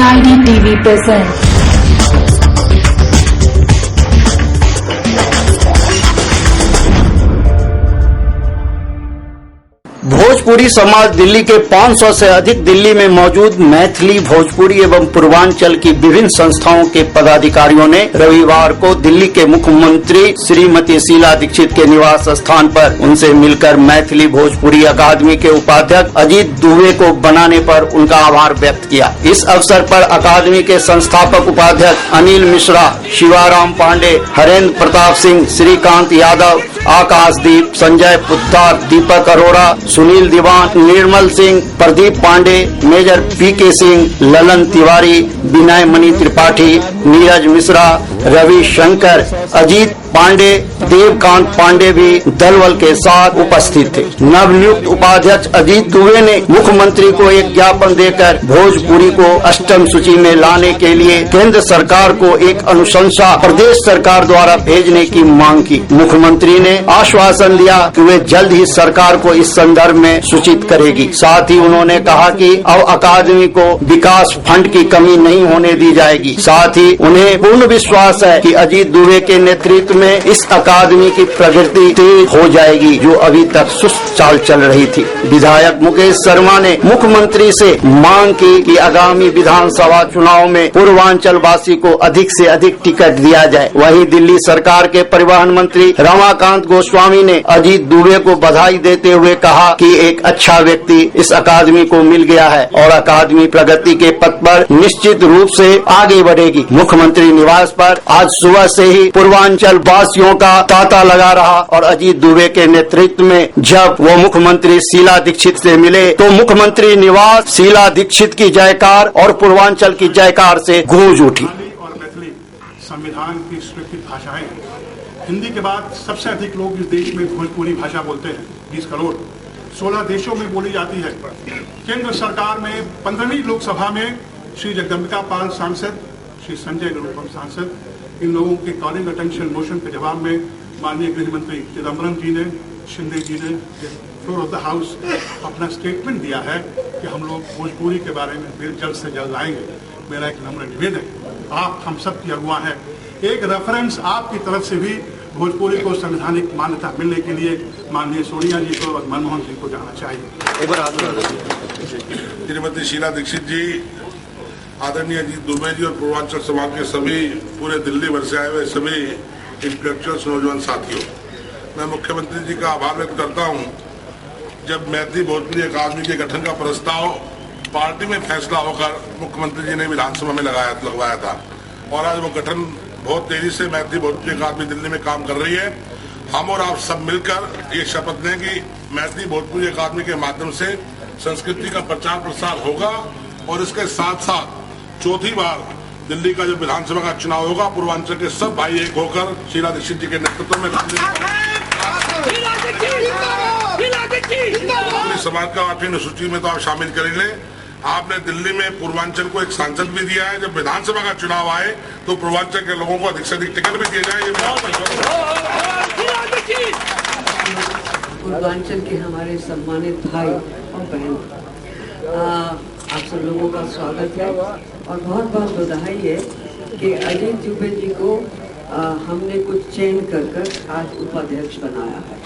CID TV presents Bhojpuri समाज दिल्ली के 500 से अधिक दिल्ली में मौजूद मैथिली, भोजपुरी एवं पूर्वांचल की विभिन्न संस्थाओं के पदाधिकारियों ने रविवार को दिल्ली के मुख्यमंत्री श्रीमती शीला दीक्षित के निवास स्थान पर उनसे मिलकर मैथिली भोजपुरी अकादमी के उपाध्यक्ष अजीत दुबे को बनाने पर उनका आभार व्यक्त किया। इस अवसर पर अकादमी के संस्थापक उपाध्यक्ष अनिल मिश्रा, शिवाराम पांडे, हरेंद्र प्रताप सिंह, श्रीकांत यादव, आकाशदीप, संजय पुत्तार, दीपक अरोड़ा, सुनील दीवान, निर्मल सिंह, प्रदीप पांडे, मेजर पीके सिंह, ललन तिवारी, विनय मणि त्रिपाठी, नीरज मिश्रा, रवि शंकर, अजीत पांडे, देवकांत पांडे भी दलबल के साथ उपस्थित थे। नवनियुक्त उपाध्यक्ष अजीत दुबे ने मुख्यमंत्री को एक ज्ञापन देकर भोजपुरी को अष्टम सूची में लाने के लिए केंद्र सरकार को एक अनुशंसा प्रदेश सरकार द्वारा भेजने की मांग की। मुख्यमंत्री ने आश्वासन दिया कि वे जल्द ही सरकार को इस संदर्भ में सूचित करेगी। साथ ही उन्होंने कहा कि अब अकादमी को विकास फंड की कमी नहीं होने दी जाएगी। साथ ही उन्हें पूर्ण विश्वास है कि अजीत दुबे के नेतृत्व में इस अकादमी की प्रगति तेज हो जाएगी, जो अभी तक सुस्त चाल चल रही थी। विधायक मुकेश शर्मा ने मुख्यमंत्री से मांग की कि आगामी विधानसभा चुनाव में पूर्वांचल वासी को अधिक से अधिक टिकट दिया जाए। वहीं दिल्ली सरकार के परिवहन मंत्री रमाकांत गोस्वामी ने अजीत दुबे को बधाई देते हुए कहा कि एक अच्छा व्यक्ति इस अकादमी को मिल गया है और अकादमी प्रगति के पथ पर निश्चित रूप से आगे बढ़ेगी। मुख्यमंत्री निवास पर आज सुबह से ही पूर्वांचल वासियों का तांता लगा रहा और अजीत दुबे के नेतृत्व में जब वो मुख्यमंत्री शीला दीक्षित से मिले तो मुख्यमंत्री निवास शीला दीक्षित की जयकार और पूर्वांचल की जयकार से गूंज उठी। और मैथिली संविधान की स्वीकृत भाषाएं हिंदी के बाद सबसे अधिक लोग इस देश में भोजपुरी भाषा बोलते हैं। 20 करोड़ 16 देशों में बोली जाती है। केंद्र सरकार में 15वीं लोकसभा में श्री जगदम्बिका पाल सांसद, श्री संजय निरुपम सांसद, इन लोगों के कॉलिंग अटेंशन मोशन के जवाब में माननीय गृह मंत्री चिदम्बरम जी ने, शिंदे जी ने फ्लोर ऑफ द हाउस अपना स्टेटमेंट दिया है कि हम लोग भोजपुरी के बारे में बिल जल्द से जल्द लाएंगे। मेरा एक नम्र निवेदन है, आप हम सब की अगुवा है, एक रेफरेंस आपकी तरफ से भी भोजपुरी को संवैधानिक मान्यता मिलने के लिए माननीय सोनिया जी को और मनमोहन सिंह को जाना चाहिए। श्रीमती शीला दीक्षित जी, आदरणीय अजीत दुबे जी और पूर्वांचल समाज के सभी पूरे दिल्ली भर से आए हुए सभी इंटेलेक्चुअल्स नौजवान साथियों, मैं मुख्यमंत्री जी का आभार व्यक्त करता हूं। जब मैथिली भोजपुरी अकादमी के गठन का प्रस्ताव पार्टी में फैसला होकर मुख्यमंत्री जी ने विधानसभा में लगवाया था और आज वो गठन बहुत तेजी से मैथिली भोजपुरी अकादमी दिल्ली में काम कर रही है। हम और आप सब मिलकर ये शपथ लें कि मैथिली भोजपुरी अकादमी के माध्यम से संस्कृति का प्रचार प्रसार होगा और इसके साथ साथ चौथी बार दिल्ली का जो विधानसभा का चुनाव होगा, पूर्वांचल के सब भाई एक होकर शीला दीक्षित जी के नेतृत्व में समाज का 8वीं अनुसूची में तो आप शामिल करेंगे। आपने दिल्ली में पूर्वांचल को एक सांसद भी दिया है। जब विधानसभा का चुनाव आए तो पूर्वांचल के लोगों को अधिक से अधिक टिकट भी दिए जाए। पूर्वांचल के हमारे सम्मानित भाई और बहन, आप सब लोगों का स्वागत है और बहुत बहुत बधाई है कि अजीत दुबे जी को हमने कुछ चयन कर आज उपाध्यक्ष बनाया है।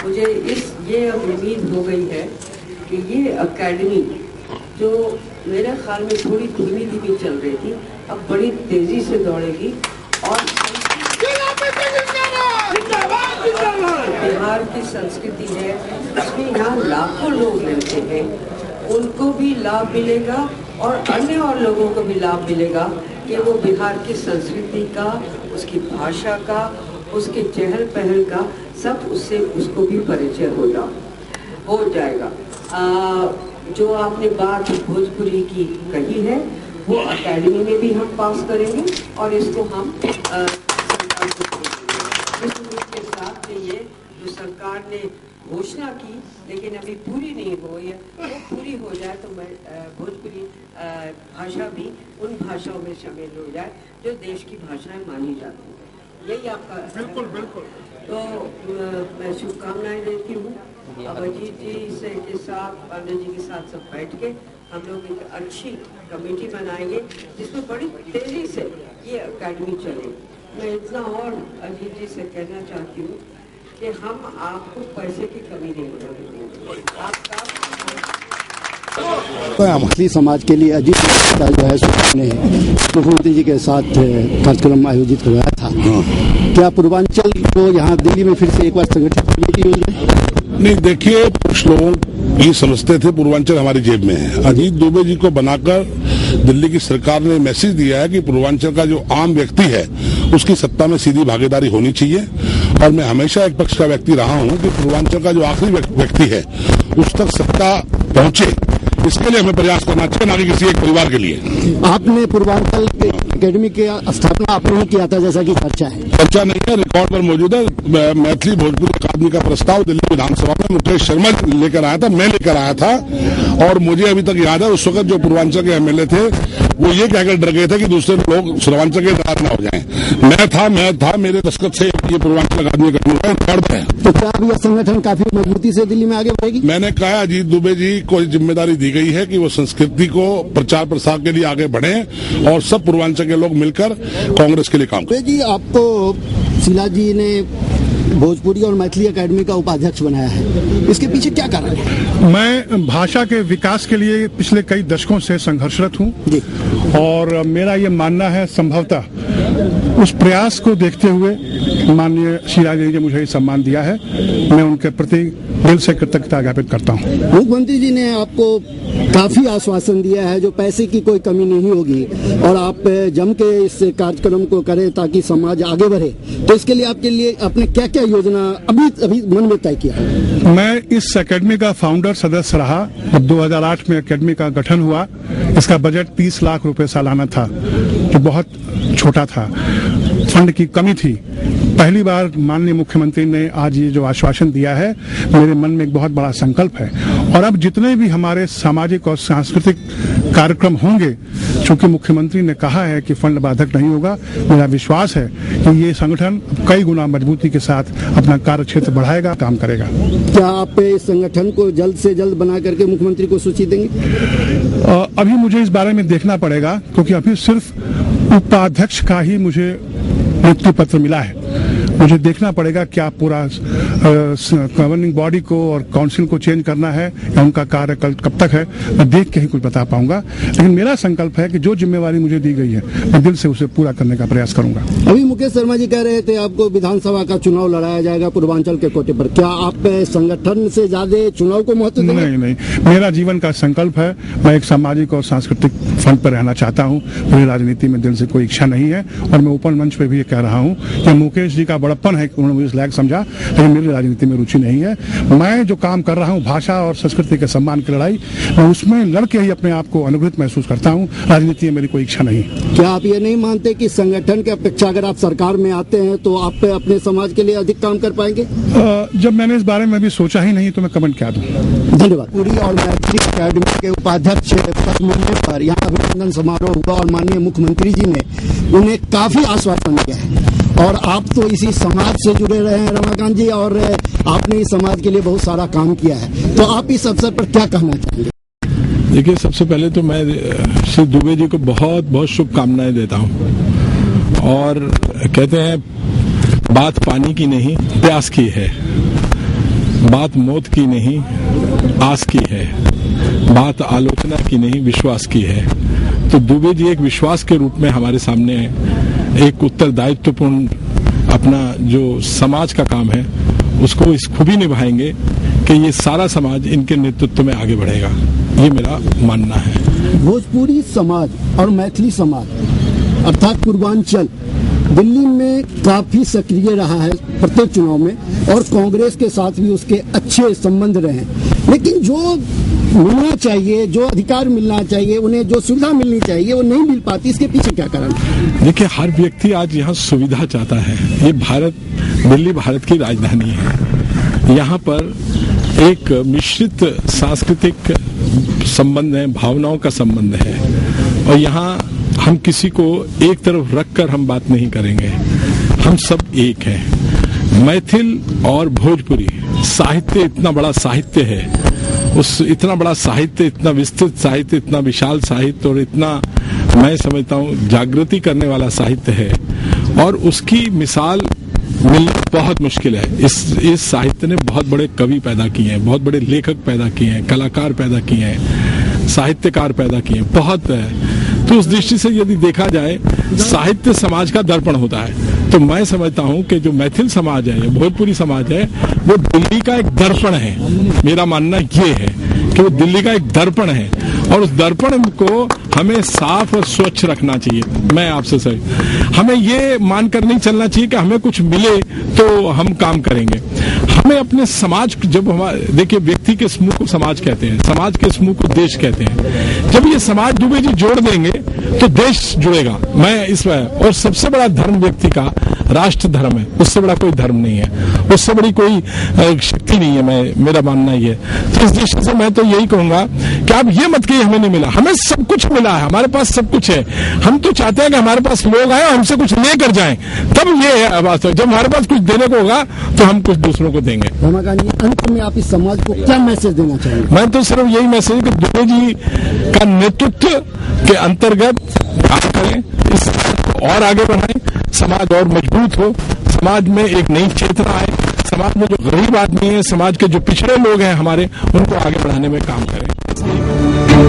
मुझे ये अब उम्मीद हो गई है कि ये अकेडमी जो मेरे ख्याल में थोड़ी धीमी चल रही थी, अब बड़ी तेजी से दौड़ेगी और बिहार की संस्कृति है, उसमें यहाँ लाखों लोग रहते हैं, उनको भी लाभ मिलेगा और अन्य और लोगों को भी लाभ मिलेगा कि वो बिहार की संस्कृति का, उसकी भाषा का, उसके चहल पहल का सब उससे उसको भी परिचय हो जाएगा। जो आपने बात भोजपुरी की कही है वो अकेडमी में भी हम पास करेंगे और इसको हम सरकार को इस के साथ में ये जो सरकार ने घोषणा की लेकिन अभी पूरी नहीं हुई है, वो पूरी हो जाए तो मैं भोजपुरी भाषा भी उन भाषाओं में शामिल हो जाए जो देश की भाषाएं मानी जाती है। यही आपका बिल्कुल बिल्कुल। तो मैं शुभकामनाएं देती हूँ। अजीत जी से के साथ, पांडे जी के साथ सब बैठ के हम लोग एक अच्छी कमेटी बनाएंगे जिसमें बड़ी तेजी से ये अकेडमी चले। मैं इतना और अजीत जी से कहना चाहती हूँ कि हम आपको पैसे की कमी नहीं होने देंगे। मैथिली समाज के लिए अजीत का जो है ने मुख्यमंत्री जी के साथ कार्यक्रम आयोजित करवाया था। क्या पूर्वांचल को यहाँ दिल्ली में फिर से एक बार संगठित करने की योजना है? नहीं, देखिए, कुछ लोग ये समझते थे पूर्वांचल हमारी जेब में है। अजीत दुबे जी को बनाकर दिल्ली की सरकार ने मैसेज दिया है कि पूर्वांचल का जो आम व्यक्ति है उसकी सत्ता में सीधी भागीदारी होनी चाहिए। और मैं हमेशा एक पक्ष का व्यक्ति रहा हूं कि पूर्वांचल का जो आखिरी व्यक्ति है उस तक सत्ता पहुंचे, इसके लिए हमें प्रयास करना चाहिए, ना कि किसी एक परिवार के लिए। आपने पूर्वांचल एकेडमी की स्थापना आपने ही किया था, जैसा कि चर्चा है। चर्चा नहीं है, रिकॉर्ड पर मौजूद है। मैथिली भोजपुरी अकादमी का प्रस्ताव दिल्ली विधानसभा में मुकेश शर्मा लेकर आया था, मैं लेकर आया था। और मुझे अभी तक याद है, उस वक्त जो पूर्वांचल के एमएलए थे वो ये कहकर डर गए थे कि दूसरे लोग पूर्वांचल के नाराज न हो जाएं। मैं था मेरे दस्तखत से ये पूर्वांचल अकादमी का रिकॉर्ड है। तो क्या अब यह संगठन काफी मजबूती से दिल्ली में आगे बढ़ेगी? मैंने कहा अजीत दुबे जी को जिम्मेदारी दी गई है कि वो संस्कृति को प्रचार प्रसार के लिए आगे बढ़े और सब पूर्वांचल के लोग मिलकर कांग्रेस के लिए काम करें। जी, आपको शीला जी ने भोजपुरी और मैथिली अकेडमी का उपाध्यक्ष बनाया है, इसके पीछे क्या कारण है? मैं भाषा के विकास के लिए पिछले कई दशकों से संघर्षरत हूँ और मेरा ये मानना है, संभवतः उस प्रयास को देखते हुए माननीय शीला जी ने मुझे सम्मान दिया है। मैं उनके प्रति दिल से कृतज्ञता ज्ञापित करता हूँ। मुख्यमंत्री जी ने आपको काफी आश्वासन दिया है जो पैसे की कोई कमी नहीं होगी और आप जम के इस कार्यक्रम को करें ताकि समाज आगे बढ़े। तो इसके लिए आपके लिए आपने क्या क्या योजना अभी मन में तय किया? मैं इस एकेडमी का फाउंडर सदस्य रहा। जब 2008 में एकेडमी का गठन हुआ, इसका बजट 30 लाख रुपए सालाना था, जो बहुत छोटा था, फंड की कमी थी। पहली बार माननीय मुख्यमंत्री ने आज ये जो आश्वासन दिया है, मेरे मन में एक बहुत बड़ा संकल्प है। और अब जितने भी हमारे सामाजिक और सांस्कृतिक कार्यक्रम होंगे, चूंकि मुख्यमंत्री ने कहा है कि फंड बाधक नहीं होगा, मेरा विश्वास है कि ये संगठन कई गुना मजबूती के साथ अपना कार्य क्षेत्र बढ़ाएगा, काम करेगा। क्या आप इस संगठन को जल्द से जल्द बना करके मुख्यमंत्री को सूची देंगे? अभी मुझे इस बारे में देखना पड़ेगा, क्योंकि अभी सिर्फ उपाध्यक्ष का ही मुझे नियुक्ति पत्र मिला है। मुझे देखना पड़ेगा क्या पूरा गवर्निंग बॉडी को और काउंसिल को चेंज करना है या उनका कार्य कब तक है, मैं देख के ही कुछ बता पाऊंगा। लेकिन मेरा संकल्प है कि जो जिम्मेवारी मुझे दी गई है, मैं दिल से उसे पूरा करने का प्रयास करूंगा। अभी मुकेश शर्मा जी कह रहे थे आपको विधानसभा का चुनाव लड़ाया जाएगा पूर्वांचल के कोटे पर, क्या आप संगठन से ज्यादा चुनाव को महत्व देंगे? नहीं, मेरा जीवन का संकल्प है, मैं एक सामाजिक और सांस्कृतिक फ्रंट पर रहना चाहता हूँ। मुझे राजनीति में दिल से कोई इच्छा नहीं है और मैं ओपन मंच पर भी कह रहा हूँ कि मुकेश जी का बड़प्पन है कि उन्होंने मुझे लायक समझा, लेकिन मेरी राजनीति में रुचि नहीं है। मैं जो काम कर रहा हूँ भाषा और संस्कृति के सम्मान की लड़ाई, मैं उसमें लड़के ही अपने आप को अनुग्रहित महसूस करता हूँ। राजनीति में मेरी कोई इच्छा नहीं। क्या आप ये नहीं मानते कि संगठन की अपेक्षा अगर आप सरकार में आते हैं तो आप अपने समाज के लिए अधिक काम कर पाएंगे? जब मैंने इस बारे में अभी सोचा ही नहीं तो मैं कमेंट क्या दूं। धन्यवाद। पूरी और मैथिली अकेडमी के उपाध्यक्ष पद मिलने पर यहाँ अभिनंदन समारोह हुआ और माननीय मुख्यमंत्री जी ने उन्हें काफी आश्वासन दिया है और आप तो इसी समाज से जुड़े रहे हैं रमाकांत जी, और आपने इस समाज के लिए बहुत सारा काम किया है, तो आप इस अवसर पर क्या कहना चाहेंगे? देखिए, सबसे पहले तो मैं श्री दुबे जी को बहुत बहुत शुभकामनाएं देता हूं और कहते हैं बात पानी की नहीं प्यास की है, बात मौत की नहीं आस की है, बात आलोचना की नहीं विश्वास की है। तो दुबे जी एक विश्वास के रूप में हमारे सामने एक उत्तरदायित्वपूर्ण अपना जो समाज का काम है उसको इस खूबी निभाएंगे कि ये सारा समाज इनके नेतृत्व में आगे बढ़ेगा, ये मेरा मानना है। भोजपुरी समाज और मैथिली समाज अर्थात पूर्वांचल दिल्ली में काफी सक्रिय रहा है प्रत्येक चुनाव में और कांग्रेस के साथ भी उसके अच्छे संबंध रहे, लेकिन जो मिलना चाहिए, जो अधिकार मिलना चाहिए, उन्हें जो सुविधा मिलनी चाहिए वो नहीं मिल पाती, इसके पीछे क्या कारण? देखिए, हर व्यक्ति आज यहाँ सुविधा चाहता है। ये दिल्ली भारत की राजधानी है। यहाँ पर एक मिश्रित सांस्कृतिक संबंध है, भावनाओं का संबंध है और यहाँ हम किसी को एक तरफ रखकर हम बात नहीं करेंगे, हम सब एक हैं। मैथिल और भोजपुरी साहित्य इतना बड़ा साहित्य है उस इतना बड़ा साहित्य, इतना विस्तृत साहित्य, इतना विशाल साहित्य और इतना मैं समझता हूँ जागृति करने वाला साहित्य है, और उसकी मिसाल मिलना बहुत मुश्किल है। इस साहित्य ने बहुत बड़े कवि पैदा किए हैं, बहुत बड़े लेखक पैदा किए हैं, कलाकार पैदा किए हैं, साहित्यकार पैदा किए हैं, बहुत है। तो उस दृष्टि से यदि देखा जाए, साहित्य समाज का दर्पण होता है। तो मैं समझता हूं कि जो मैथिल समाज है, भोजपुरी समाज है, वो दिल्ली का एक दर्पण है। मेरा मानना ये है कि वो दिल्ली का एक दर्पण है, और उस दर्पण को हमें साफ और स्वच्छ रखना चाहिए। मैं आपसे सही, हमें ये मानकर नहीं चलना चाहिए कि हमें कुछ मिले तो हम काम करेंगे। हमें अपने समाज, जब हमारे देखिए, व्यक्ति के समूह को समाज कहते हैं, समाज के समूह को देश कहते हैं। जब ये समाज दुबे जी जोड़ देंगे तो देश जुड़ेगा। मैं इसमें, और सबसे बड़ा धर्म व्यक्ति का राष्ट्र धर्म है, उससे बड़ा कोई धर्म नहीं है, उससे बड़ी कोई शक्ति नहीं है। मेरा मानना ये है। तो इस दृष्टि से मैं तो यही कहूंगा कि आप ये मत कहिए हमें नहीं मिला, हमें सब कुछ मिला है, हमारे पास सब कुछ है। हम तो चाहते हैं कि हमारे पास लोग आए, हमसे कुछ लेकर जाएं, तब ये है वास्तव। जब हमारे पास कुछ देने को होगा तो हम कुछ दूसरों को देंगे। रमाकांत जी, अंत में आप इस समाज को क्या मैसेज देना चाहेंगे? मैं तो सिर्फ यही मैसेज कि दुबे जी का नेतृत्व के अंतर्गत काम करें, इस को और आगे बढ़ाएं, समाज और मजबूत हो, समाज में एक नई चेतना आए, समाज में जो गरीब आदमी है, समाज के जो पिछड़े लोग हैं हमारे, उनको आगे बढ़ाने में काम करें।